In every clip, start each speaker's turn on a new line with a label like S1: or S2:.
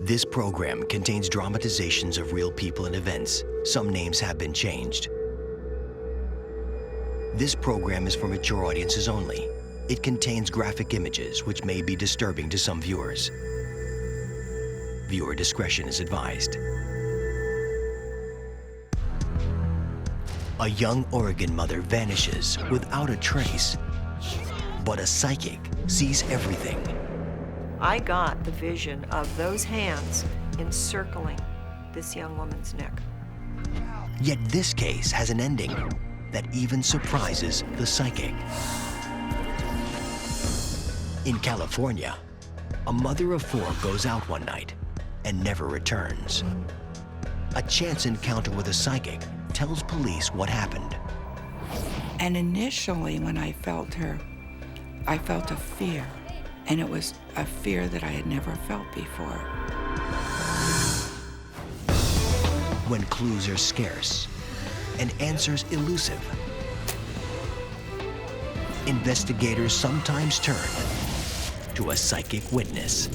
S1: This program contains dramatizations of real people and events. Some names have been changed. This program is for mature audiences only. It contains graphic images which may be disturbing to some viewers. Viewer discretion is advised. A young Oregon mother vanishes without a trace, but a psychic sees everything.
S2: I got the vision of those hands encircling this young woman's neck.
S1: Yet this case has an ending that even surprises the psychic. In California, a mother of 4 goes out one night and never returns. A chance encounter with a psychic tells police what happened.
S3: And initially, when I felt her, I felt a fear, and it was a fear that I had never felt before.
S1: When clues are scarce and answers elusive, investigators sometimes turn to a psychic witness.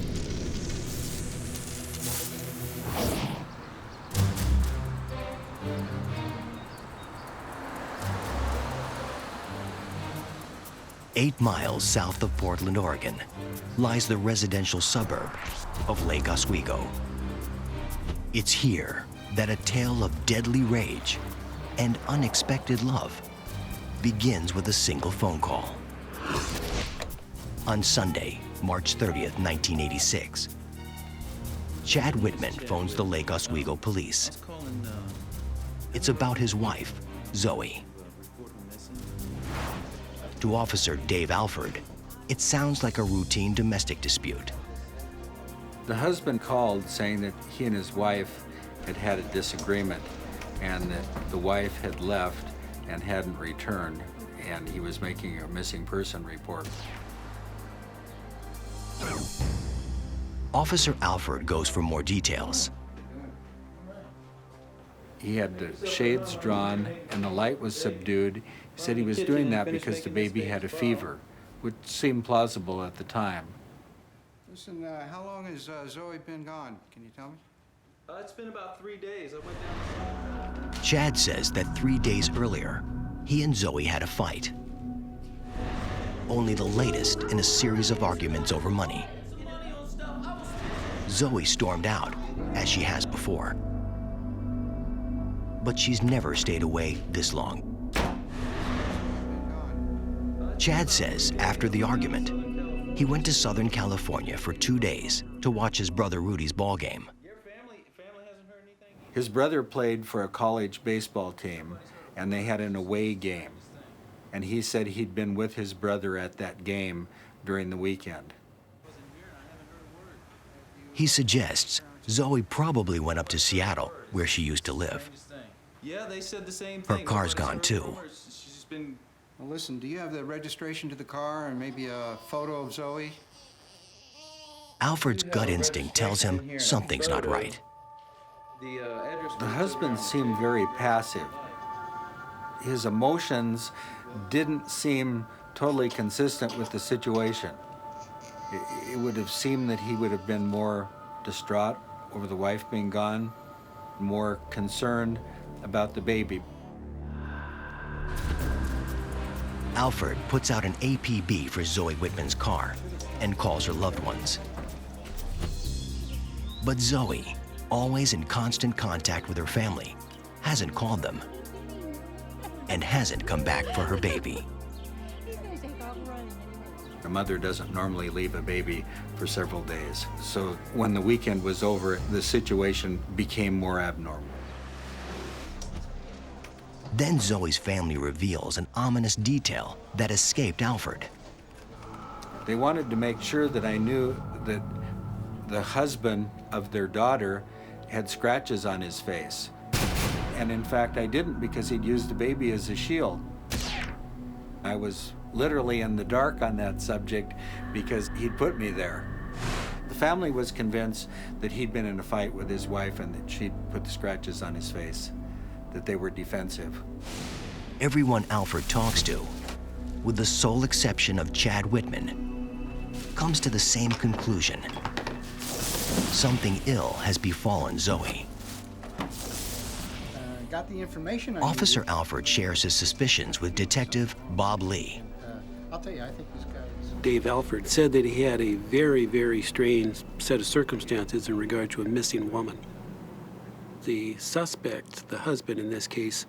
S1: Eight miles south of Portland, Oregon, lies the residential suburb of Lake Oswego. It's here that a tale of deadly rage and unexpected love begins with a single phone call. On Sunday, March 30th, 1986, Chad Whitman phones the Lake Oswego police. It's about his wife, Zoe. To Officer Dave Alford, it sounds like a routine domestic dispute.
S4: The husband called saying that he and his wife had had a disagreement and that the wife had left and hadn't returned, and he was making a missing person report.
S1: Officer Alford goes for more details.
S4: He had the shades drawn and the light was subdued. He said he was doing that because the baby had a fever, which seemed plausible at the time.
S5: Listen, how long has Zoe been gone? Can you tell me?
S6: It's been about 3 days. I went down.
S1: Chad says that 3 days earlier, he and Zoe had a fight. Only the latest in a series of arguments over money. Zoe stormed out, as she has before. But she's never stayed away this long. Chad says after the argument, he went to Southern California for 2 days to watch his brother Rudy's ball game.
S4: His brother played for a college baseball team, and they had an away game. And he said he'd been with his brother at that game during the weekend.
S1: He suggests Zoe probably went up to Seattle, where she used to live.
S6: Yeah, they said the same
S1: Her
S6: thing.
S1: car's gone too.
S6: She's been...
S5: Well, listen, do you have the registration to the car and maybe a photo of Zoe?
S1: Alfred's gut instinct tells him something's not right.
S4: The husband seemed very passive. His emotions didn't seem totally consistent with the situation. It would have seemed that he would have been more distraught over the wife being gone, more concerned about the baby.
S1: Alfred puts out an APB for Zoe Whitman's car and calls her loved ones. But Zoe, always in constant contact with her family, hasn't called them and hasn't come back for her baby.
S4: A mother doesn't normally leave a baby for several days. So when the weekend was over, the situation became more abnormal.
S1: Then Zoe's family reveals an ominous detail that escaped Alfred.
S4: They wanted to make sure that I knew that the husband of their daughter had scratches on his face. And in fact, I didn't, because he'd used the baby as a shield. I was literally in the dark on that subject because he'd put me there. The family was convinced that he'd been in a fight with his wife and that she'd put the scratches on his face, that they were defensive.
S1: Everyone Alfred talks to, with the sole exception of Chad Whitman, comes to the same conclusion. something ill has befallen Zoe.
S5: Got the information I
S1: Officer
S5: needed.
S1: Alfred shares his suspicions with Detective Bob Lee.
S5: I'll tell you, I think this guy is...
S7: Dave Alford said that he had a very, very strange set of circumstances in regard to a missing woman. The suspect, the husband in this case,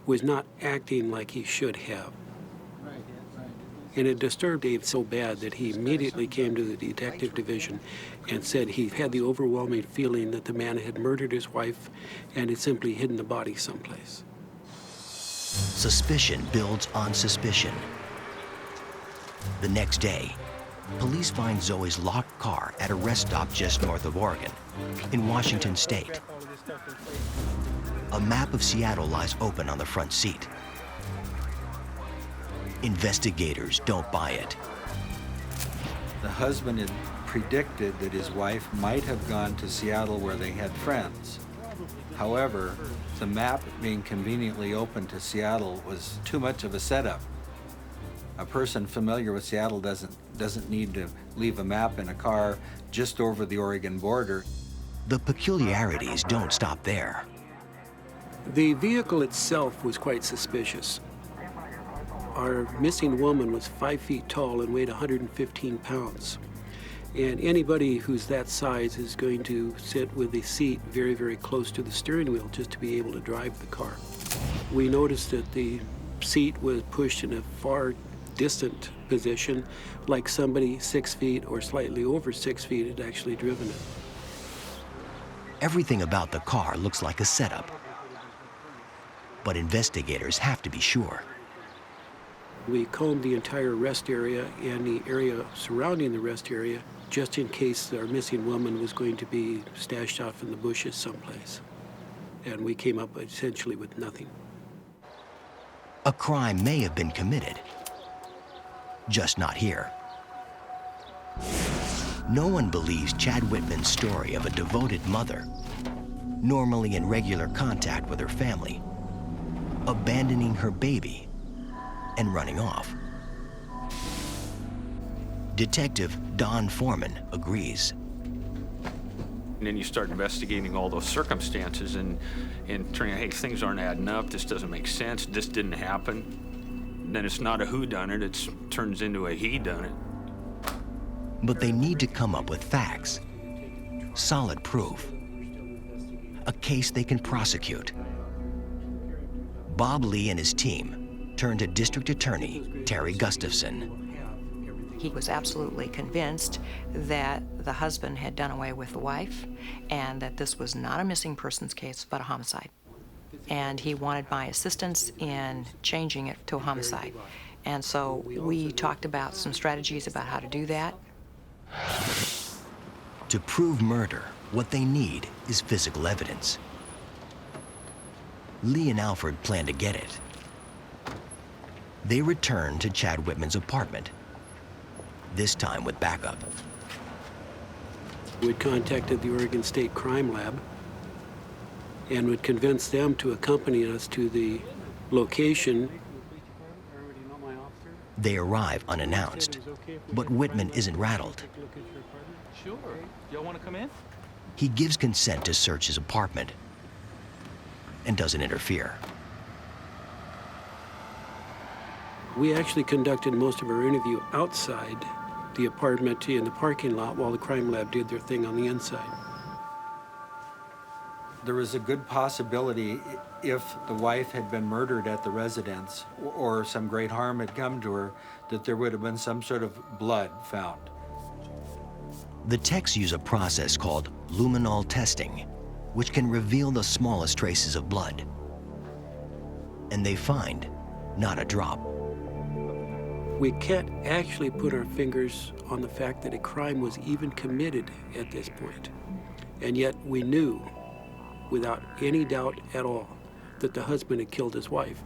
S7: was not acting like he should have.
S5: Right, right.
S7: And it disturbed Dave so bad that he immediately came to the detective division and said he had the overwhelming feeling that the man had murdered his wife and had simply hidden the body someplace.
S1: Suspicion builds on suspicion. The next day, police find Zoe's locked car at a rest stop just north of Oregon, in Washington State. A map of Seattle lies open on the front seat. Investigators don't buy it.
S4: The husband had predicted that his wife might have gone to Seattle where they had friends. However, the map being conveniently open to Seattle was too much of a setup. A person familiar with Seattle doesn't need to leave a map in a car just over the Oregon border.
S1: The peculiarities don't stop there.
S7: The vehicle itself was quite suspicious. Our missing woman was 5 feet tall and weighed 115 pounds. And anybody who's that size is going to sit with the seat very, very close to the steering wheel just to be able to drive the car. We noticed that the seat was pushed in a far distant position, like somebody 6 feet or slightly over 6 feet had actually driven it.
S1: Everything about the car looks like a setup. But investigators have to be sure.
S7: We combed the entire rest area and the area surrounding the rest area just in case our missing woman was going to be stashed off in the bushes someplace. And we came up essentially with nothing.
S1: A crime may have been committed, just not here. No one believes Chad Whitman's story of a devoted mother, normally in regular contact with her family, abandoning her baby and running off. Detective Don Foreman agrees.
S8: And then you start investigating all those circumstances and turning, hey, things aren't adding up, this doesn't make sense, this didn't happen. Then it's not a whodunit, it turns into a he-done-it.
S1: But they need to come up with facts, solid proof, a case they can prosecute. Bob Lee and his team turned to District Attorney Terry Gustafson.
S2: He was absolutely convinced that the husband had done away with the wife and that this was not a missing persons case, but a homicide. And he wanted my assistance in changing it to a homicide. And so we talked about some strategies about how to do that.
S1: To prove murder, what they need is physical evidence. Lee and Alfred plan to get it. They return to Chad Whitman's apartment, this time with backup.
S7: We'd contacted the Oregon State Crime Lab and would convince them to accompany us to the location.
S1: They arrive unannounced, but Whitman isn't rattled.
S6: Sure. Y'all want to come in?
S1: He gives consent to search his apartment and doesn't interfere.
S7: We actually conducted most of our interview outside the apartment in the parking lot while the crime lab did their thing on the inside.
S4: There was a good possibility if the wife had been murdered at the residence or some great harm had come to her, that there would have been some sort of blood found.
S1: The techs use a process called luminol testing, which can reveal the smallest traces of blood. And they find not a drop.
S7: We can't actually put our fingers on the fact that a crime was even committed at this point. And yet we knew, without any doubt at all, that the husband had killed his wife.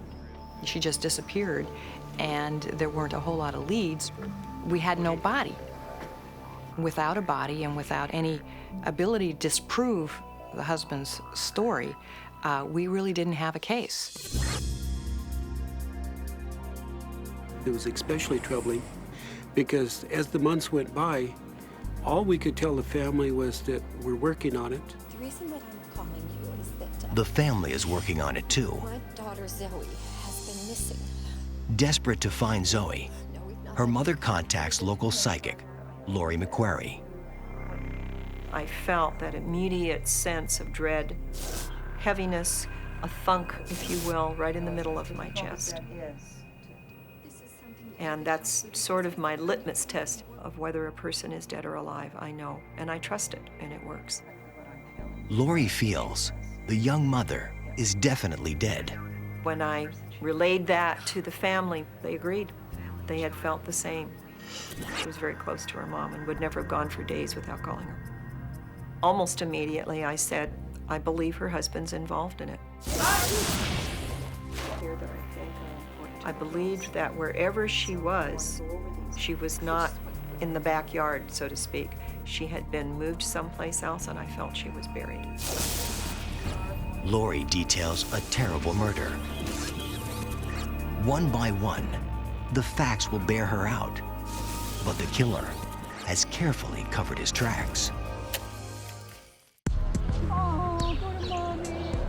S2: She just disappeared, and there weren't a whole lot of leads. We had no body. Without a body and without any ability to disprove the husband's story, we really didn't have a case.
S7: It was especially troubling because as the months went by, All we could tell the family was that we're working on it.
S9: The reason that I'm calling you is that
S1: The family is working on it too.
S9: my daughter Zoe has been missing.
S1: Desperate to find Zoe, her mother contacts local psychic, Lori McQuarrie.
S2: I felt that immediate sense of dread, heaviness, a thunk, if you will, right in the middle of my chest. And that's sort of my litmus test of whether a person is dead or alive. I know, and I trust it, and it works.
S1: Lori feels the young mother is definitely dead.
S2: When I relayed that to the family, they agreed. They had felt the same. She was very close to her mom and would never have gone for days without calling her. Almost immediately, I said, I believe her husband's involved in it. I believed that wherever she was not in the backyard, so to speak. She had been moved someplace else, and I felt she was buried.
S1: Lori details a terrible murder. One by one, the facts will bear her out, but the killer has carefully covered his tracks.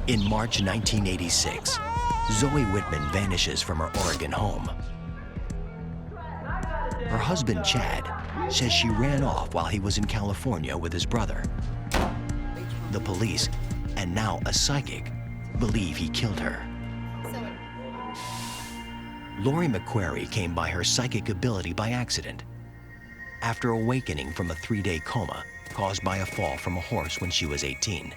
S1: In March 1986, Zoe Whitman vanishes from her Oregon home. Her husband, Chad, says she ran off while he was in California with his brother. The police, and now a psychic, believe he killed her. Lori McQuarrie came by her psychic ability by accident, after awakening from a 3-day coma caused by a fall from a horse when she was 18.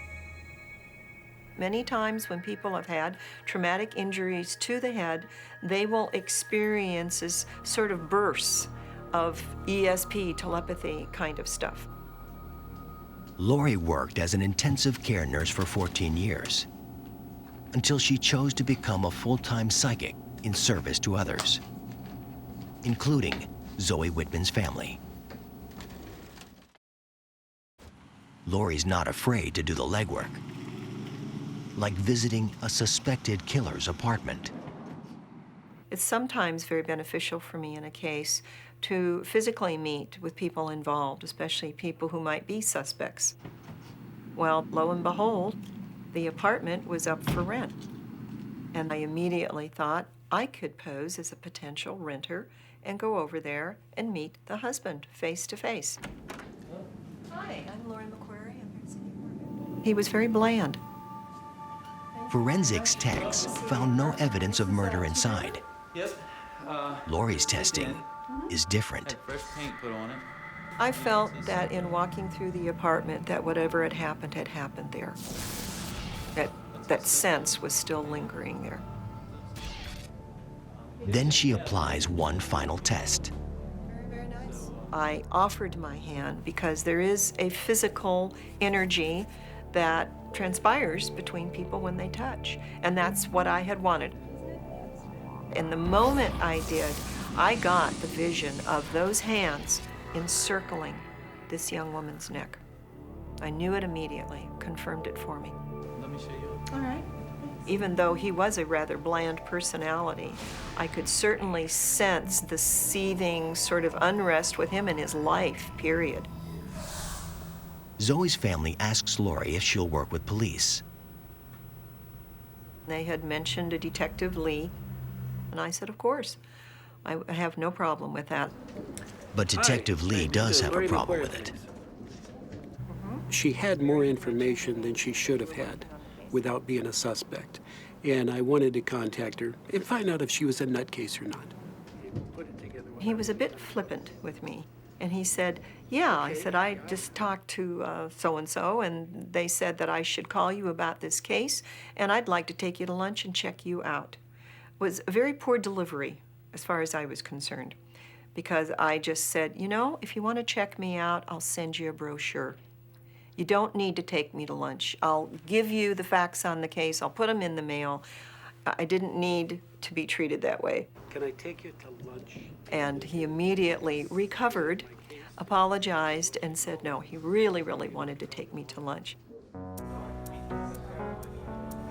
S2: Many times when people have had traumatic injuries to the head, they will experience this sort of bursts of ESP, telepathy kind of stuff.
S1: Lori worked as an intensive care nurse for 14 years, until she chose to become a full-time psychic in service to others, including Zoe Whitman's family. Lori's not afraid to do the legwork, like visiting a suspected killer's apartment.
S2: It's sometimes very beneficial for me in a case to physically meet with people involved, especially people who might be suspects. Well, lo and behold, the apartment was up for rent. And I immediately thought I could pose as a potential renter and go over there and meet the husband face to face. Hi, I'm Lori McQuarrie. I'm here to see you. He was very bland.
S1: Forensics techs found no evidence of murder inside.
S6: Yep.
S1: Lori's testing is different.
S6: Had fresh paint put on it.
S2: I felt that in walking through the apartment that whatever had happened there. That sense was still lingering there.
S1: Then she applies one final test.
S2: Very nice. I offered my hand because there is a physical energy that transpires between people when they touch, and that's what I had wanted. And the moment I did, I got the vision of those hands encircling this young woman's neck. I knew it immediately, confirmed it for me.
S6: Let me show you.
S2: All right. Even though he was a rather bland personality, I could certainly sense the seething sort of unrest with him in his life, period.
S1: Zoe's family asks Lori if she'll work with police.
S2: They had mentioned a Detective Lee, and I said, of course. I have no problem with that.
S1: But Detective Lee does have a
S7: Lori
S1: problem
S7: McQuarrie,
S1: with it.
S7: She had more information than she should have had without being a suspect. And I wanted to contact her and find out if she was a nutcase or not.
S2: He was a bit flippant with me. And he said, yeah. I said, I just talked to so-and-so, and they said that I should call you about this case, and I'd like to take you to lunch and check you out. It was a very poor delivery, as far as I was concerned, because I just said, you know, if you want to check me out, I'll send you a brochure. You don't need to take me to lunch. I'll give you the facts on the case. I'll put them in the mail. I didn't need to be treated that way.
S7: Can I take you to lunch?
S2: And he immediately recovered, apologized, and said no, he really, really wanted to take me to lunch.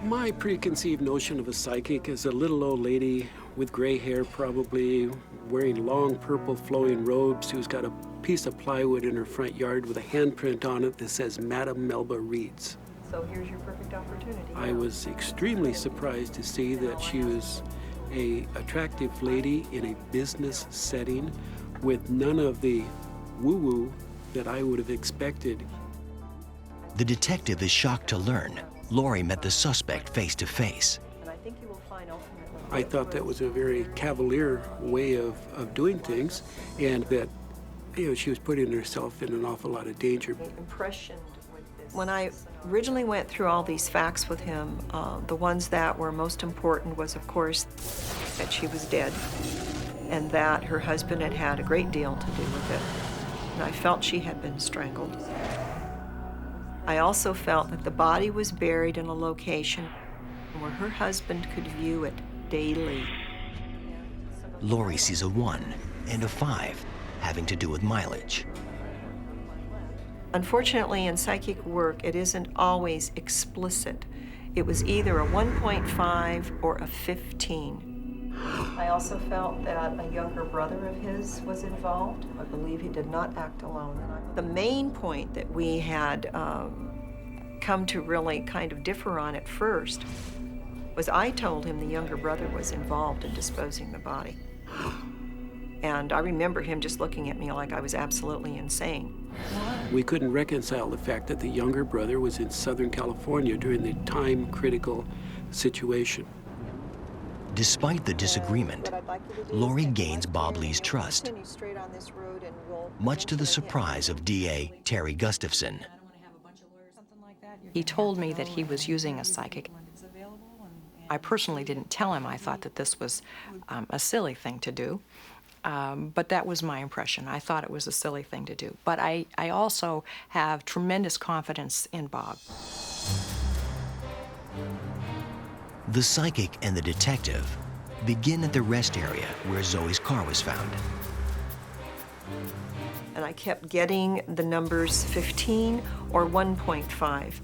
S7: My preconceived notion of a psychic is a little old lady with gray hair, probably wearing long purple flowing robes, who's got a piece of plywood in her front yard with a handprint on it that says Madam Melba Reeds.
S10: So here's your perfect opportunity.
S7: I was extremely surprised to see that she was an attractive lady in a business setting with none of the woo-woo that I would have expected.
S1: The detective is shocked to learn Lori met the suspect face to face.
S10: And I think you will find ultimately.
S7: I thought that was a very cavalier way of doing things, and that, you know, she was putting herself in an awful lot of danger.
S10: Impressioned with this. When I originally went through all these facts with him, the ones that were most important was, of course, that she was dead, and that her husband had had a great deal to do with it. And I felt she had been strangled. I also felt that the body was buried in a location where her husband could view it daily.
S1: Lori sees a 1 and a 5 having to do with mileage.
S10: Unfortunately, in psychic work, it isn't always explicit. It was either a 1.5 or a 15. I also felt that a younger brother of his was involved. I believe he did not act alone. The main point that we had come to really kind of differ on at first was I told him the younger brother was involved in disposing the body. And I remember him just looking at me like I was absolutely insane.
S7: We couldn't reconcile the fact that the younger brother was in Southern California during the time-critical situation.
S1: Despite the disagreement, Lori gains Bob Lee's trust, much to the surprise of DA Terry Gustafson.
S2: He told me that he was using a psychic. I personally didn't tell him I thought that this was a silly thing to do, but that was my impression. I thought it was a silly thing to do. But I also have tremendous confidence in Bob.
S1: The psychic and the detective begin at the rest area where Zoe's car was found.
S10: And I kept getting the numbers 15 or 1.5.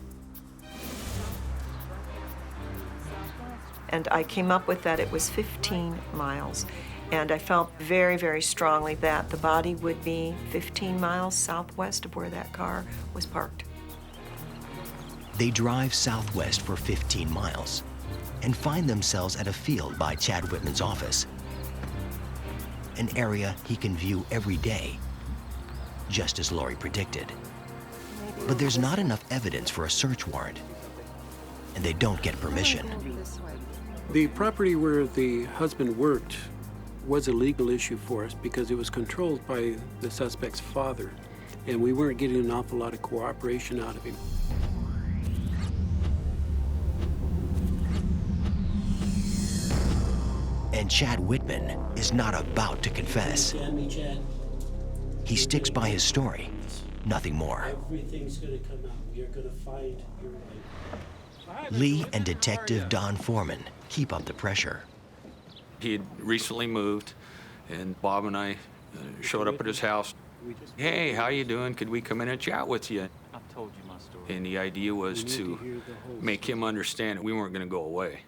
S10: And I came up with that it was 15 miles. And I felt very, very strongly that the body would be 15 miles southwest of where that car was parked.
S1: They drive southwest for 15 miles and find themselves at a field by Chad Whitman's office, an area he can view every day, just as Lori predicted. But there's not enough evidence for a search warrant, and they don't get permission.
S7: The property where the husband worked was a legal issue for us because it was controlled by the suspect's father, and we weren't getting an awful lot of cooperation out of him.
S1: And Chad Whitman is not about to confess. He sticks by his story, nothing more.
S7: Everything's gonna come out. You're gonna find your life.
S1: Lee and Detective Don Foreman keep up the pressure.
S8: He had recently moved, and Bob and I showed up at his house. Hey, how you doing? Could we come in and chat with you?
S6: I've told you my story.
S8: And the idea was to make him understand that we weren't going to go away.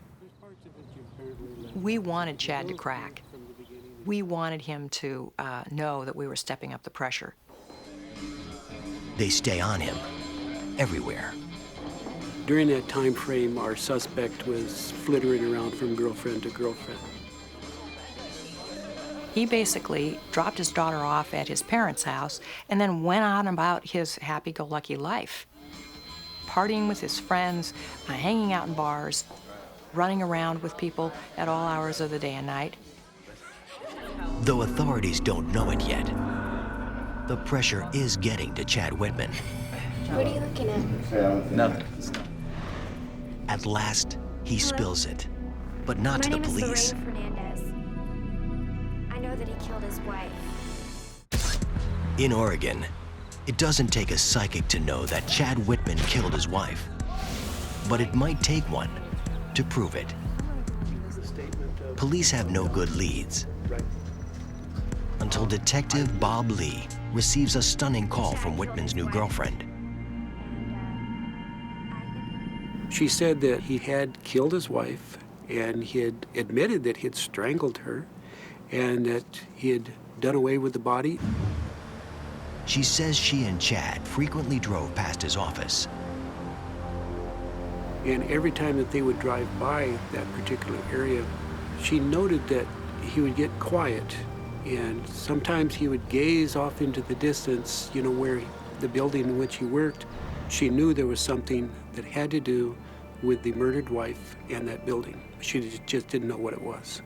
S2: We wanted Chad to crack. We wanted him to know that we were stepping up the pressure.
S1: They stay on him everywhere.
S7: During that time frame, our suspect was flittering around from girlfriend to girlfriend.
S2: He basically dropped his daughter off at his parents' house and then went on about his happy-go-lucky life, partying with his friends, hanging out in bars, running around with people at all hours of the day and night.
S1: Though authorities don't know it yet, the pressure is getting to Chad Whitman.
S9: What are you looking at?
S6: Nothing.
S1: At last, he spills it, but not to the police.
S9: My name is Lorraine Fernandez. I know that he killed his wife.
S1: In Oregon, it doesn't take a psychic to know that Chad Whitman killed his wife, but it might take one to prove it. Police have no good leads until Detective Bob Lee receives a stunning call from Whitman's new girlfriend.
S7: She said that he had killed his wife, and he had admitted that he had strangled her, and that he had done away with the body.
S1: She says she and Chad frequently drove past his office.
S7: And every time that they would drive by that particular area, she noted that he would get quiet, and sometimes he would gaze off into the distance, you know, where the building in which he worked. She knew there was something that had to do with the murdered wife and that building. She just didn't know what it was.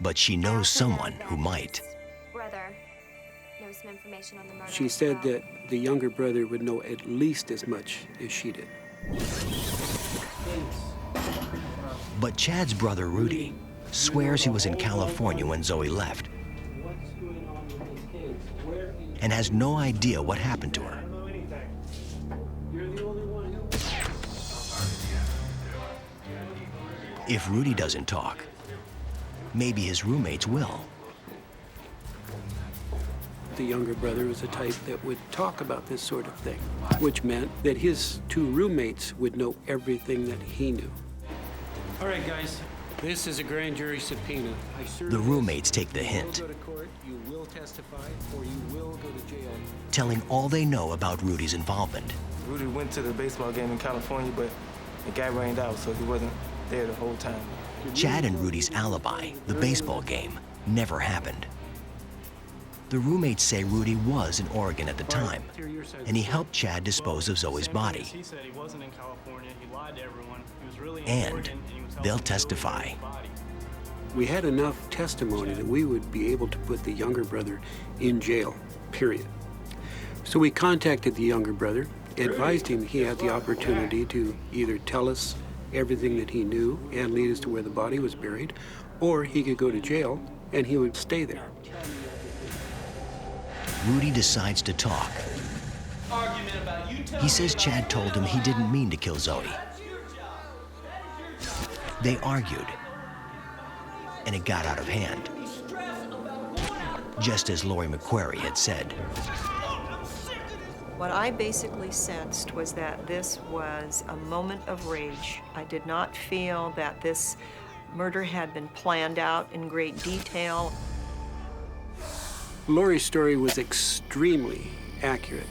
S1: But she knows someone who might.
S9: Brother knows some information on the murder.
S7: She said that the younger brother would know at least as much as she did.
S1: But Chad's brother, Rudy, swears he was in California when Zoe left and has no idea what happened to her. If Rudy doesn't talk, maybe his roommates will.
S7: The younger brother was the type that would talk about this sort of thing, which meant that his two roommates would know everything that he knew. All right, guys, this is a grand jury subpoena.
S1: The roommates take the hint,
S7: You will go to court, you will testify, or you will go to jail.
S1: telling all they know about Rudy's involvement.
S11: Rudy went to the baseball game in California, but it got rained out, so he wasn't there the whole time.
S1: Chad and Rudy's alibi, the baseball game, never happened. The roommates say Rudy was in Oregon at the time, and he helped Chad dispose of Zoe's body.
S6: He said he wasn't in California. He lied to everyone. He was really in
S1: And
S6: Oregon, and he was
S1: they'll
S6: helping Zoe
S1: testify.
S6: with his body.
S7: We had enough testimony that we would be able to put the younger brother in jail, period. So we contacted the younger brother, advised him he had the opportunity to either tell us everything that he knew and lead us to where the body was buried, or he could go to jail and he would stay there.
S1: Rudy decides to talk. He says Chad told him he didn't mean to kill Zoe. They argued, and it got out of hand, just as Lori McQuarrie had said.
S10: What I basically sensed was that this was a moment of rage. I did not feel that this murder had been planned out in great detail.
S7: Lori's story was extremely accurate.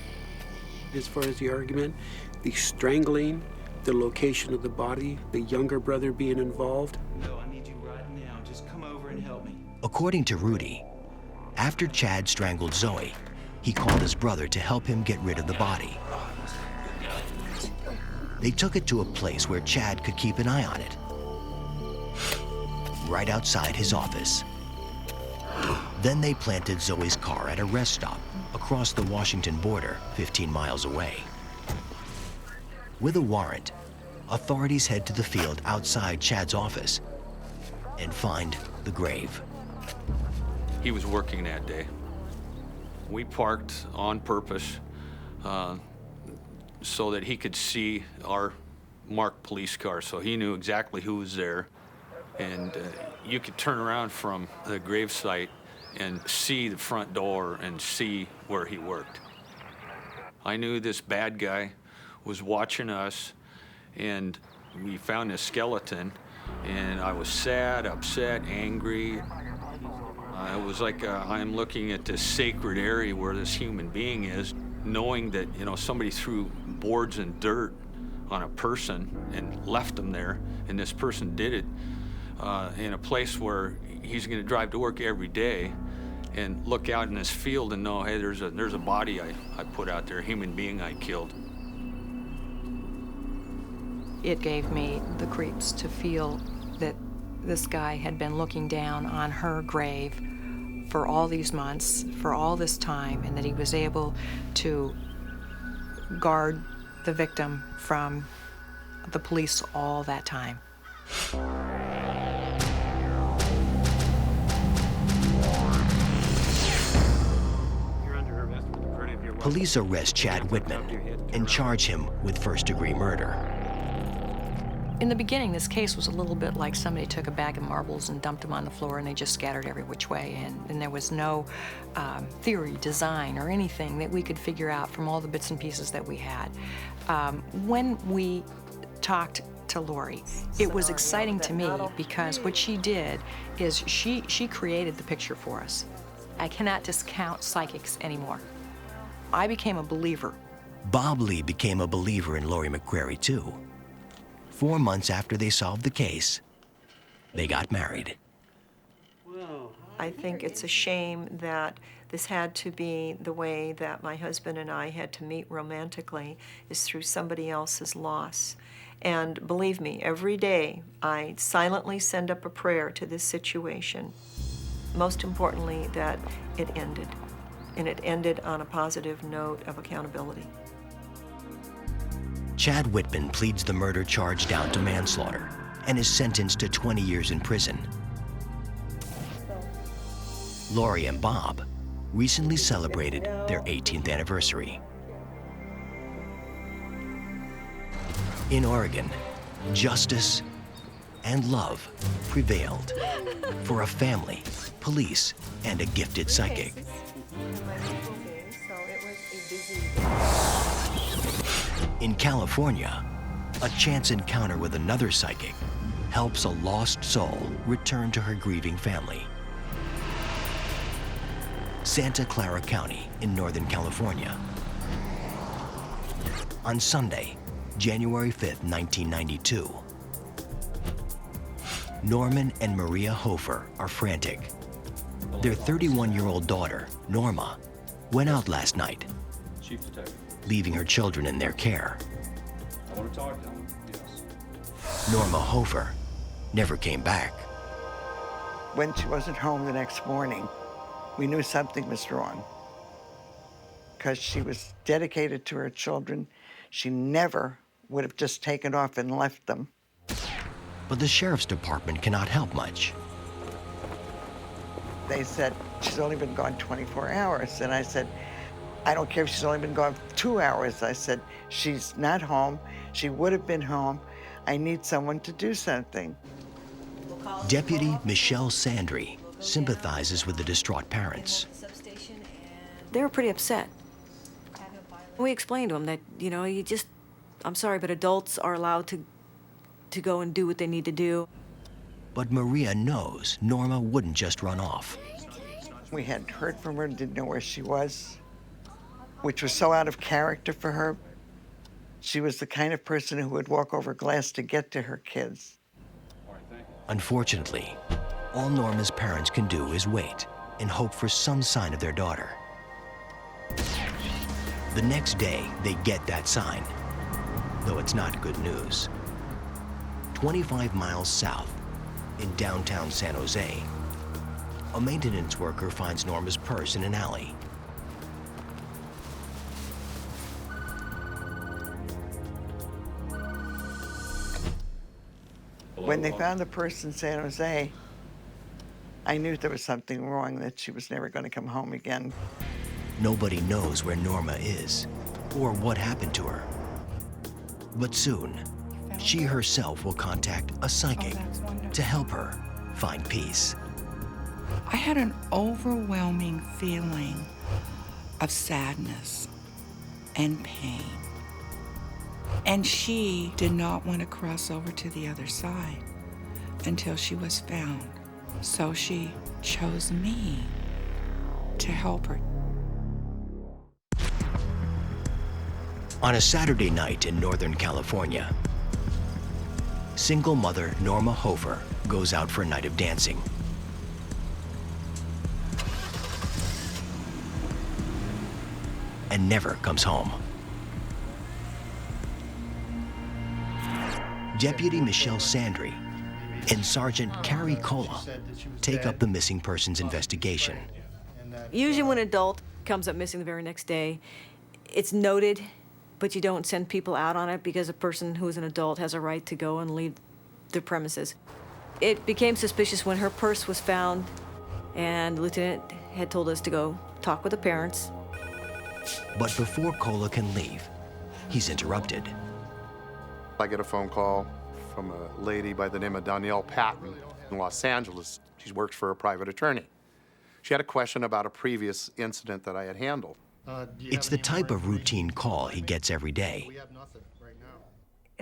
S7: As far as the argument, the strangling, the location of the body, the younger brother being involved.
S6: No, I need you right now. Just come over and help me.
S1: According to Rudy, after Chad strangled Zoe, he called his brother to help him get rid of the body. They took it to a place where Chad could keep an eye on it, right outside his office. Then they planted Zoe's car at a rest stop across the Washington border, 15 miles away. With a warrant, authorities head to the field outside Chad's office and find the grave.
S8: He was working that day. We parked on purpose so that he could see our marked police car, so he knew exactly who was there. And you could turn around from the gravesite and see the front door and see where he worked. I knew this bad guy was watching us, and we found his skeleton, and I was sad, upset, angry. It was like I'm looking at this sacred area where this human being is, knowing that, you know, somebody threw boards and dirt on a person and left them there, and this person did it in a place where he's going to drive to work every day and look out in this field and know, hey, there's a body I put out there, a human being I killed.
S2: It gave me the creeps to feel that this guy had been looking down on her grave for all these months, for all this time, and that he was able to guard the victim from the police all that time.
S1: Police arrest Chad Whitman and charge him with first-degree murder.
S2: In the beginning, this case was a little bit like somebody took a bag of marbles and dumped them on the floor and they just scattered every which way, and there was no theory, design, or anything that we could figure out from all the bits and pieces that we had. When we talked to Lori, it was exciting to me because what she did is she created the picture for us. I cannot discount psychics anymore. I became a believer.
S1: Bob Lee became a believer in Lori McQuarrie, too. 4 months after they solved the case, they got married.
S10: I think it's a shame that this had to be the way that my husband and I had to meet romantically, is through somebody else's loss. And believe me, every day I silently send up a prayer to this situation. Most importantly, that it ended. And it ended on a positive note of accountability.
S1: Chad Whitman pleads the murder charge down to manslaughter and is sentenced to 20 years in prison. Lori and Bob recently celebrated their 18th anniversary. In Oregon, justice and love prevailed for a family, police, and a gifted psychic. In California, a chance encounter with another psychic helps a lost soul return to her grieving family. Santa Clara County in Northern California. On Sunday, January 5th, 1992, Norman and Maria Hofer are frantic. Their 31-year-old daughter, Norma, went out last night,
S6: Chief Detective.
S1: leaving her children in their care.
S6: I want to talk to him. Yes.
S1: Norma Hofer never came back.
S12: When she wasn't home the next morning, we knew something was wrong, because she was dedicated to her children. She never would have just taken off and left them.
S1: But the sheriff's department cannot help much.
S12: They said, she's only been gone 24 hours. And I said, I don't care if she's only been gone 2 hours. I said, she's not home. She would have been home. I need someone to do something.
S1: Deputy Michelle Sandry sympathizes with the distraught parents.
S2: They were pretty upset. We explained to them that, I'm sorry, but adults are allowed to go and do what they need to do.
S1: But Maria knows Norma wouldn't just run off.
S12: We hadn't heard from her, didn't know where she was, which was so out of character for her. She was the kind of person who would walk over glass to get to her kids.
S1: Unfortunately, all Norma's parents can do is wait and hope for some sign of their daughter. The next day, they get that sign, though it's not good news. 25 miles south, in downtown San Jose, a maintenance worker finds Norma's purse in an alley.
S12: When they found the purse in San Jose, I knew there was something wrong, that she was never going to come home again.
S1: Nobody knows where Norma is or what happened to her. But soon, she herself will contact a psychic to help her find peace.
S3: I had an overwhelming feeling of sadness and pain. And she did not want to cross over to the other side until she was found. So she chose me to help her.
S1: On a Saturday night in Northern California, single mother Norma Hofer goes out for a night of dancing. And never comes home. Deputy Michelle Sandry and Sergeant Carrie Cola take up the missing persons investigation.
S2: Usually when an adult comes up missing the very next day, it's noted, but you don't send people out on it because a person who is an adult has a right to go and leave the premises. It became suspicious when her purse was found, and the lieutenant had told us to go talk with the parents.
S1: But before Cola can leave, he's interrupted.
S13: I get a phone call from a lady by the name of Danielle Patton in Los Angeles. She works for a private attorney. She had a question about a previous incident that I had handled.
S1: It's the type of routine call he gets every day.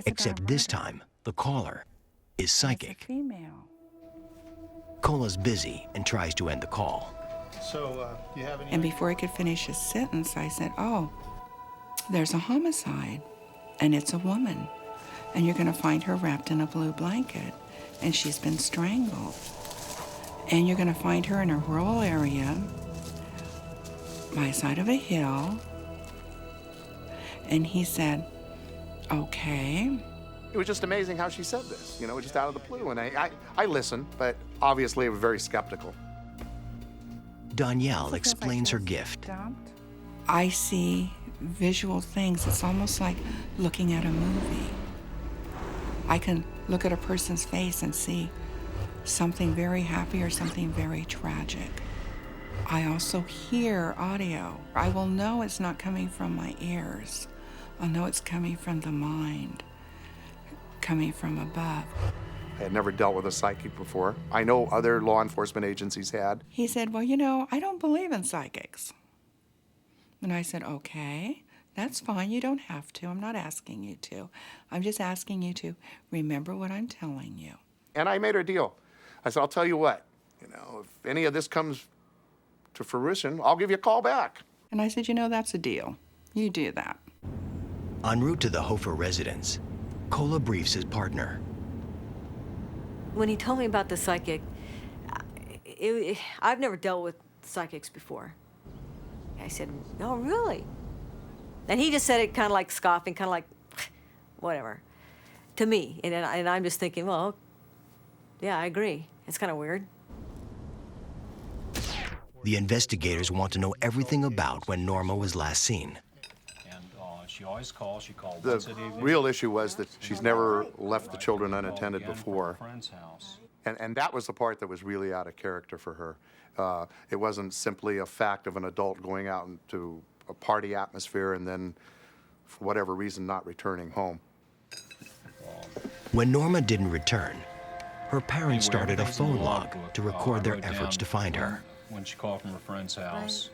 S1: Except this time, the caller is psychic.
S3: Female.
S1: Cola's busy and tries to end the call.
S14: So, do you have any...
S3: And before he could finish his sentence, I said, oh, there's a homicide, and it's a woman, and you're going to find her wrapped in a blue blanket, and she's been strangled. And you're going to find her in a rural area by the side of a hill. And he said, okay.
S13: It was just amazing how she said this, you know, just out of the blue. And I listened, but obviously I was very skeptical.
S1: Danielle explains her gift.
S3: I see visual things. It's almost like looking at a movie. I can look at a person's face and see something very happy or something very tragic. I also hear audio. I will know it's not coming from my ears. I'll know it's coming from the mind, coming from above.
S13: I had never dealt with a psychic before. I know other law enforcement agencies had.
S3: He said, well, you know, I don't believe in psychics. And I said, okay, that's fine. You don't have to. I'm not asking you to. I'm just asking you to remember what I'm telling you.
S13: And I made her a deal. I said, I'll tell you what, you know, if any of this comes to fruition, I'll give you a call back.
S3: And I said, you know, that's a deal. You do that.
S1: En route to the Hofer residence, Cola briefs his partner.
S15: When he told me about the psychic, I've never dealt with psychics before. I said, no, really? And he just said it kind of like scoffing, kind of like, whatever, to me. And I'm just thinking, well, yeah, I agree. It's kind of weird.
S1: The investigators want to know everything about when Norma was last seen.
S16: And she always calls. She called
S13: The
S16: once that evening.
S13: real issue was that she's never left the children unattended
S16: Again
S13: before.
S16: from a friend's house.
S13: And that was the part that was really out of character for her. It wasn't simply a fact of an adult going out into a party atmosphere and then, for whatever reason, not returning home.
S1: When Norma didn't return, her parents started a phone log to record their efforts to find her.
S16: When she called from her friend's house.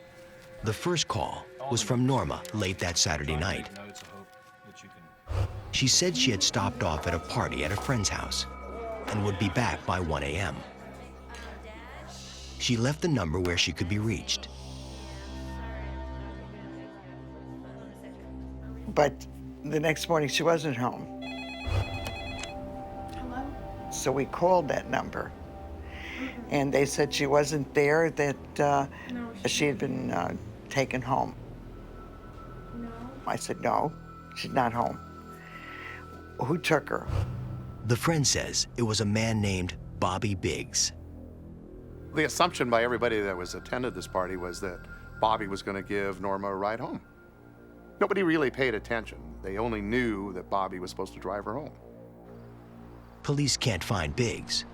S1: The first call was from Norma late that Saturday night. She said she had stopped off at a party at a friend's house and would be back by 1 a.m. She left the number where she could be reached.
S12: But the next morning, she wasn't home.
S3: Hello?
S12: So we called that number. And they said she wasn't there, that she had been taken home.
S3: No.
S12: I said, no, she's not home. Who took her?
S1: The friend says it was a man named Bobby Biggs.
S13: The assumption by everybody that was attended this party was that Bobby was going to give Norma a ride home. Nobody really paid attention. They only knew that Bobby was supposed to drive her home.
S1: Police can't find Biggs,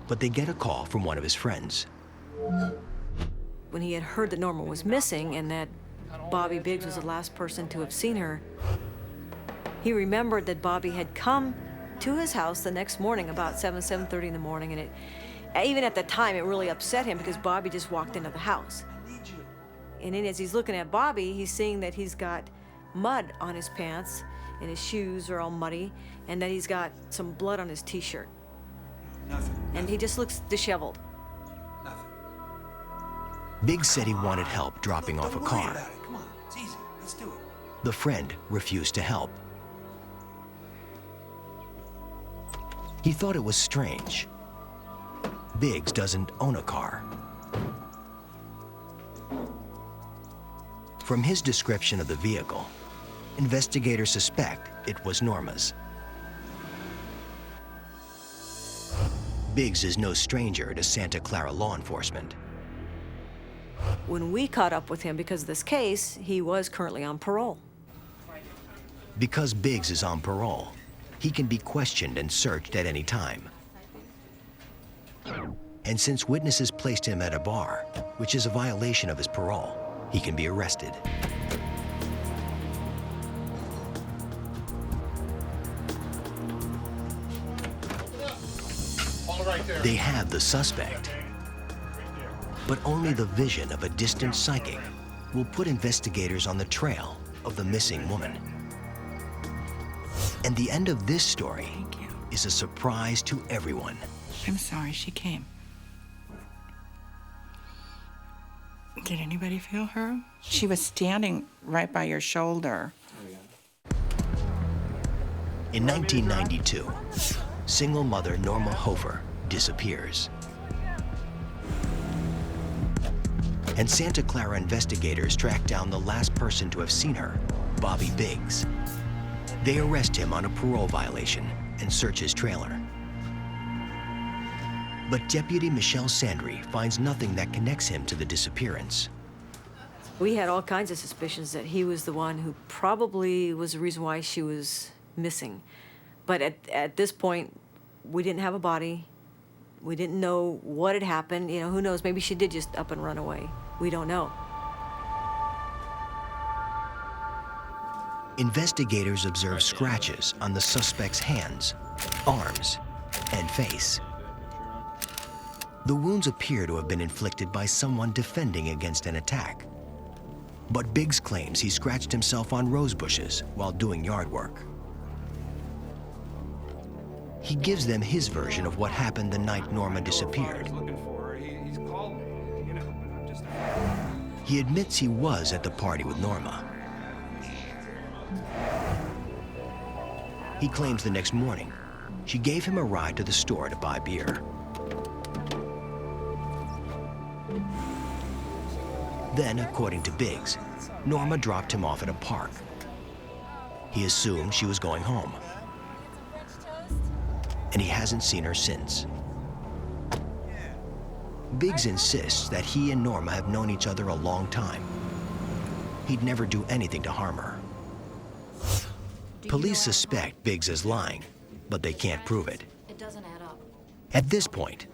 S1: but they get a call from one of his friends.
S15: When he had heard that Norma was missing and that Bobby Biggs was the last person to have seen her, he remembered that Bobby had come to his house the next morning about 7:30 in the morning, and even at the time, it really upset him because Bobby just walked into the house. And then as he's looking at Bobby, he's seeing that he's got mud on his pants and his shoes are all muddy, and that he's got some blood on his t-shirt.
S5: Nothing.
S15: And he just looks disheveled.
S5: Nothing.
S1: Biggs said he wanted help dropping off a
S5: Don't worry
S1: car.
S5: about it. Come on, it's easy. Let's do it.
S1: The friend refused to help. He thought it was strange. Biggs doesn't own a car. From his description of the vehicle, investigators suspect it was Norma's. Biggs is no stranger to Santa Clara law enforcement.
S15: When we caught up with him because of this case, he was currently on parole.
S1: Because Biggs is on parole, he can be questioned and searched at any time. And since witnesses placed him at a bar, which is a violation of his parole, he can be arrested. They have the suspect, but only the vision of a distant psychic will put investigators on the trail of the missing woman. And the end of this story is a surprise to everyone.
S3: I'm sorry she came. Did anybody feel her? She was standing right by your shoulder.
S1: In 1992, single mother Norma Hofer disappears. And Santa Clara investigators track down the last person to have seen her, Bobby Biggs. They arrest him on a parole violation and search his trailer. But Deputy Michelle Sandry finds nothing that connects him to the disappearance.
S15: We had all kinds of suspicions that he was the one who probably was the reason why she was missing. But at this point, we didn't have a body. We didn't know what had happened. You know, who knows? Maybe she did just up and run away. We don't know.
S1: Investigators observe scratches on the suspect's hands, arms, and face. The wounds appear to have been inflicted by someone defending against an attack. But Biggs claims he scratched himself on rose bushes while doing yard work. He gives them his version of what happened the night Norma disappeared. He admits he was at the party with Norma. He claims the next morning, she gave him a ride to the store to buy beer. Then, according to Biggs, Norma dropped him off at a park. He assumed she was going home, and he hasn't seen her since. Biggs insists that he and Norma have known each other a long time. He'd never do anything to harm her. Police suspect Biggs is lying, but they can't prove it.
S9: It doesn't add up.
S1: At this point,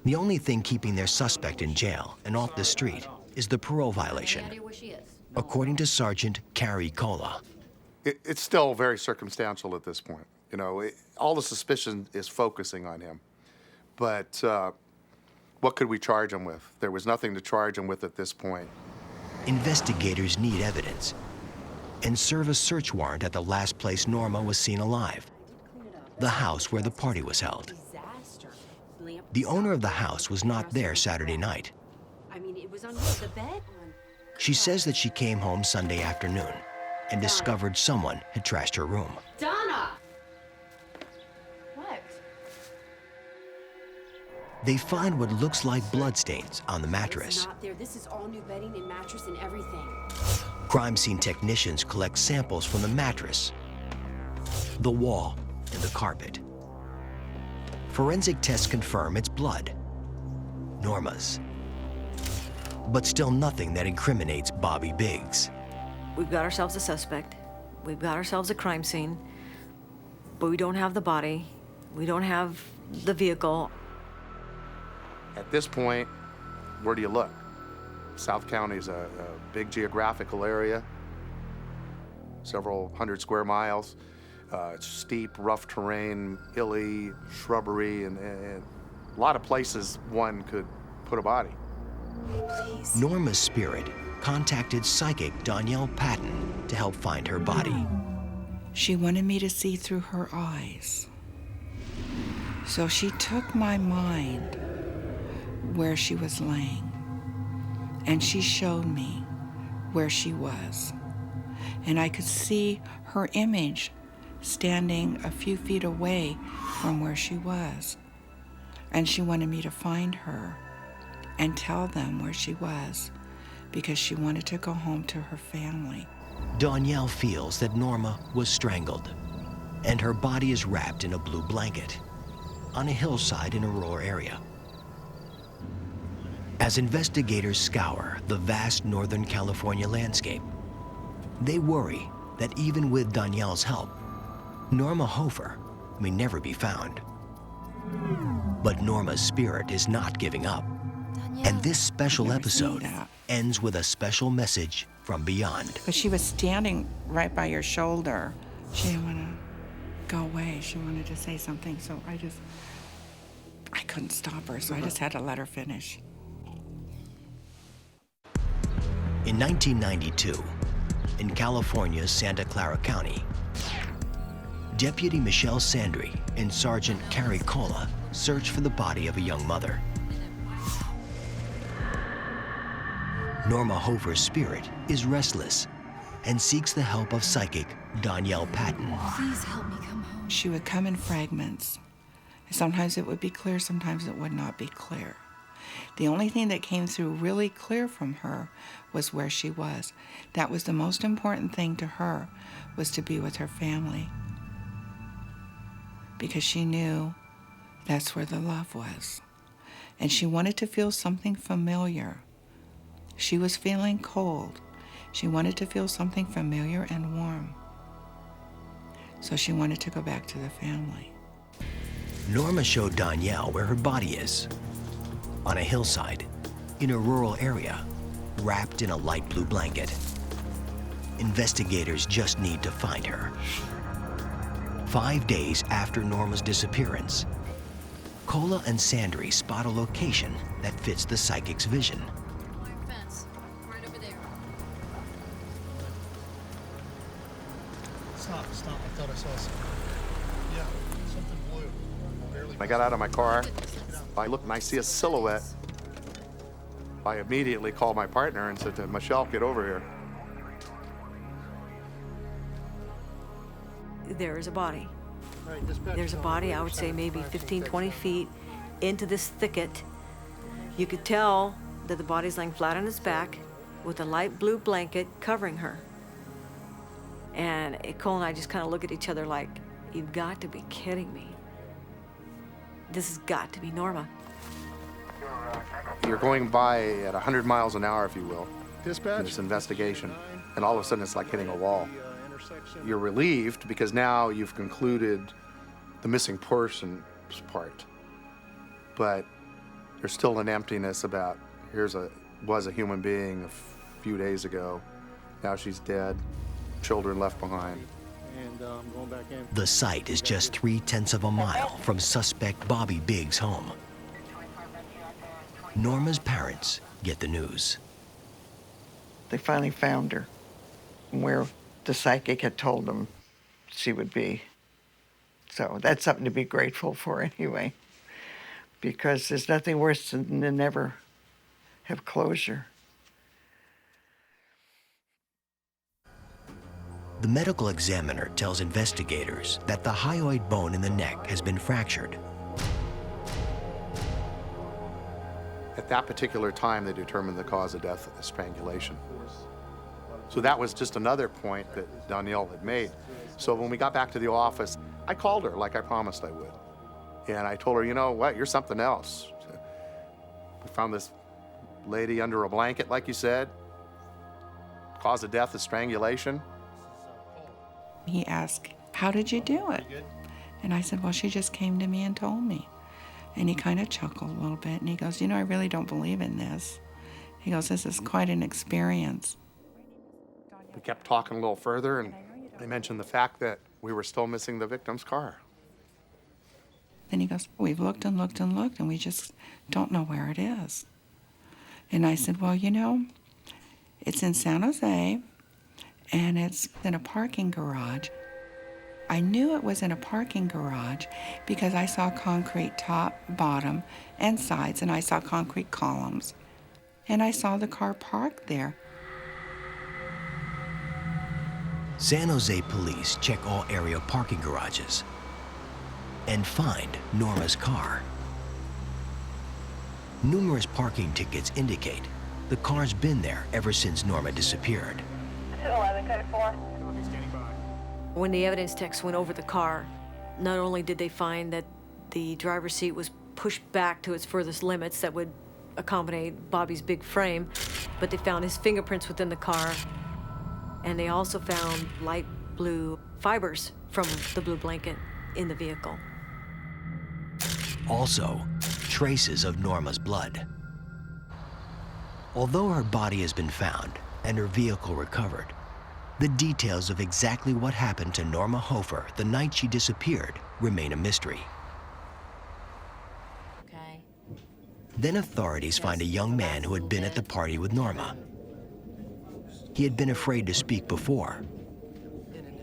S1: the only thing keeping their suspect in jail and off the street is the parole violation, according to Sergeant Carrie Cola.
S13: It's still very circumstantial at this point. You know, all the suspicion is focusing on him. But what could we charge him with? There was nothing to charge him with at this point.
S1: Investigators need evidence and serve a search warrant at the last place Norma was seen alive, the house where the party was held. The owner of the house was not there Saturday night.
S14: I mean, it was on the bed.
S1: She says that she came home Sunday afternoon and discovered someone had trashed her room.
S14: Donna! What?
S1: They find what looks like bloodstains on the
S14: It's
S1: mattress.
S14: not there. This is all new bedding and mattress and everything.
S1: Crime scene technicians collect samples from the mattress, the wall, and the carpet. Forensic tests confirm it's blood, Norma's. But still nothing that incriminates Bobby Biggs.
S15: We've got ourselves a suspect. We've got ourselves a crime scene. But we don't have the body. We don't have the vehicle.
S13: At this point, where do you look? South County is a big geographical area, several hundred square miles. It's steep, rough terrain, hilly, shrubbery, and a lot of places one could put a body.
S1: Please. Norma's spirit contacted psychic Danielle Patton to help find her body.
S3: She wanted me to see through her eyes. So she took my mind where she was laying, and she showed me where she was. And I could see her image standing a few feet away from where she was. And she wanted me to find her and tell them where she was because she wanted to go home to her family.
S1: Danielle feels that Norma was strangled, and her body is wrapped in a blue blanket on a hillside in a rural area. As investigators scour the vast Northern California landscape, they worry that even with Danielle's help, Norma Hofer may never be found. But Norma's spirit is not giving up. And this special episode ends with a special message from beyond.
S3: But she was standing right by your shoulder. She didn't want to go away. She wanted to say something, so I couldn't stop her, so I just had to let her finish.
S1: In 1992, in California's Santa Clara County, Deputy Michelle Sandry and Sergeant Carrie Cola search for the body of a young mother. Norma Hofer's spirit is restless and seeks the help of psychic Danielle Patton.
S14: Please help me come home.
S3: She would come in fragments. Sometimes it would be clear, sometimes it would not be clear. The only thing that came through really clear from her was where she was. That was the most important thing to her, was to be with her family. Because she knew that's where the love was. And she wanted to feel something familiar. She was feeling cold. She wanted to feel something familiar and warm. So she wanted to go back to the family.
S1: Norma showed Danielle where her body is. On a hillside, in a rural area, wrapped in a light blue blanket. Investigators just need to find her. 5 days after Norma's disappearance, Cola and Sandry spot a location that fits the psychic's vision.
S14: Fence, right over there.
S17: Stop. I thought I saw something. Yeah, something blue. Barely.
S13: I got out of my car. I look and I see a silhouette. I immediately called my partner and said to Michelle, get over here.
S15: There is a body. There's a body, I would say maybe 15, 20 feet into this thicket. You could tell that the body's laying flat on its back with a light blue blanket covering her. And Cole and I just kind of look at each other like, you've got to be kidding me. This has got to be Norma.
S13: You're going by at 100 miles an hour, if you will,
S17: Dispatch.
S13: in this investigation, and all of a sudden it's like hitting a wall. You're relieved because now you've concluded the missing person's part. But there's still an emptiness about, was a human being a few days ago. Now she's dead, children left behind.
S17: And going back in.
S1: The site is just 3/10 of a mile from suspect Bobby Biggs' home. Norma's parents get the news.
S12: They finally found her where the psychic had told them she would be. So that's something to be grateful for anyway, because there's nothing worse than to never have closure.
S1: The medical examiner tells investigators that the hyoid bone in the neck has been fractured.
S13: At that particular time, they determined the cause of death as strangulation. So that was just another point that Danielle had made. So when we got back to the office, I called her like I promised I would. And I told her, you know what, you're something else. We found this lady under a blanket, like you said. Cause of death is strangulation.
S3: He asked, how did you do it? And I said, well, she just came to me and told me. And he kind of chuckled a little bit, and he goes, you know, I really don't believe in this. He goes, this is quite an experience.
S13: We kept talking a little further, and they mentioned the fact that we were still missing the victim's car.
S3: Then he goes, we've looked and looked and looked, and we just don't know where it is. And I said, well, you know, it's in San Jose, and it's in a parking garage. I knew it was in a parking garage because I saw concrete top, bottom, and sides, and I saw concrete columns. And I saw the car parked there.
S1: San Jose police check all area parking garages and find Norma's car. Numerous parking tickets indicate the car's been there ever since Norma disappeared.
S15: 11 code 4. When the evidence techs went over the car, not only did they find that the driver's seat was pushed back to its furthest limits that would accommodate Bobby's big frame, but they found his fingerprints within the car, and they also found light blue fibers from the blue blanket in the vehicle.
S1: Also, traces of Norma's blood. Although her body has been found and her vehicle recovered, the details of exactly what happened to Norma Hofer the night she disappeared remain a mystery.
S14: Okay.
S1: Then authorities find a young man who had been at the party with Norma. He had been afraid to speak before,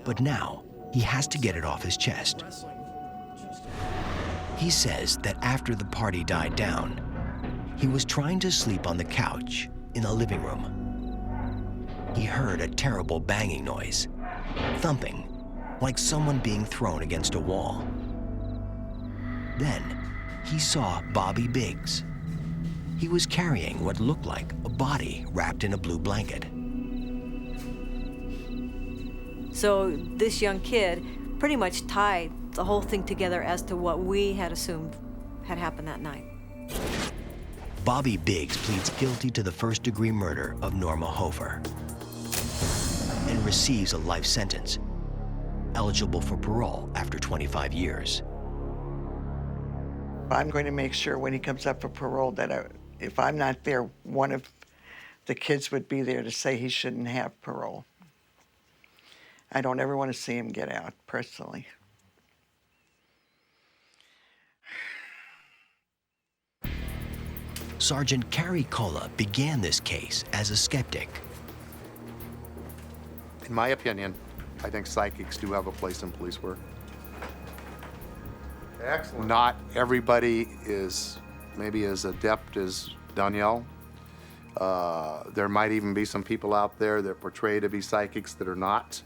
S1: but now he has to get it off his chest. He says that after the party died down, he was trying to sleep on the couch in the living room. He heard a terrible banging noise, thumping, like someone being thrown against a wall. Then he saw Bobby Biggs. He was carrying what looked like a body wrapped in a blue blanket.
S15: So this young kid pretty much tied the whole thing together as to what we had assumed had happened that night.
S1: Bobby Biggs pleads guilty to the first-degree murder of Norma Hofer and receives a life sentence, eligible for parole after 25 years.
S12: I'm going to make sure when he comes up for parole that if I'm not there, one of the kids would be there to say he shouldn't have parole. I don't ever want to see him get out, personally.
S1: Sergeant Carrie Cola began this case as a skeptic.
S13: In my opinion, I think psychics do have a place in police work. Excellent. Not everybody is maybe as adept as Danielle. There might even be some people out there that portray to be psychics that are not.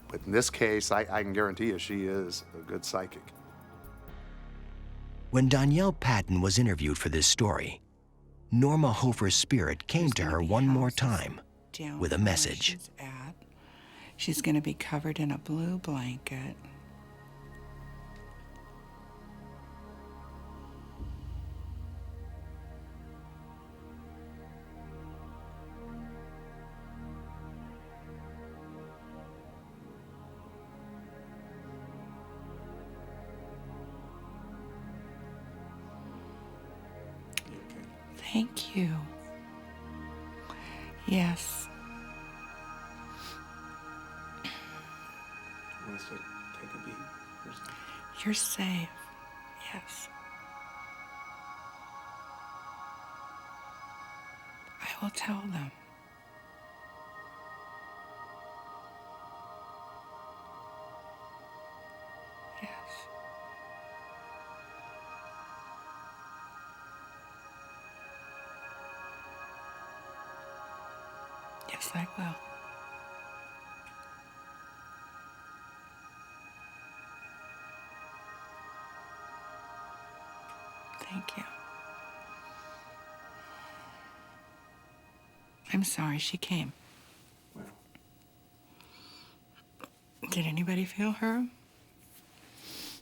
S13: But in this case, I can guarantee you she is a good psychic.
S1: When Danielle Patton was interviewed for this story, Norma Hofer's spirit came to her one more time with a message.
S3: She's going to be covered in a blue blanket. Thank you. Yes.
S11: Wants to take a beat.
S3: You're safe. Yes. I will tell them. Yes. Yes, I will. Thank you. I'm sorry she came.
S11: Well.
S3: Did anybody feel her?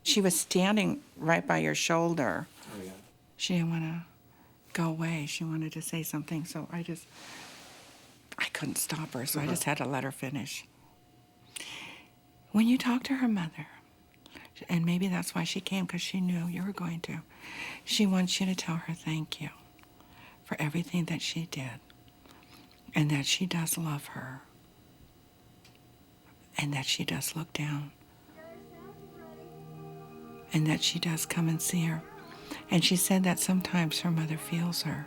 S3: She was standing right by your shoulder.
S11: Oh, yeah.
S3: She didn't want to go away. She wanted to say something, so I couldn't stop her, so I just had to let her finish. When you talk to her mother, and maybe that's why she came, because she knew you were going to, she wants you to tell her thank you for everything that she did, and that she does love her, and that she does look down, and that she does come and see her. And she said that sometimes her mother feels her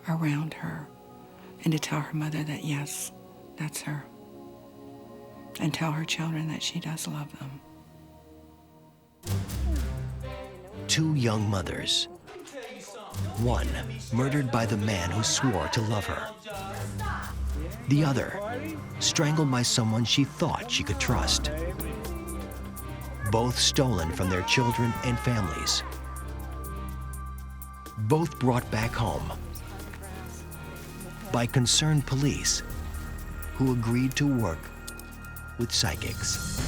S3: around her, and to tell her mother that yes, that's her, and tell her children that she does love them.
S1: Two young mothers. One murdered by the man who swore to love her. The other strangled by someone she thought she could trust. Both stolen from their children and families. Both brought back home by concerned police who agreed to work with psychics.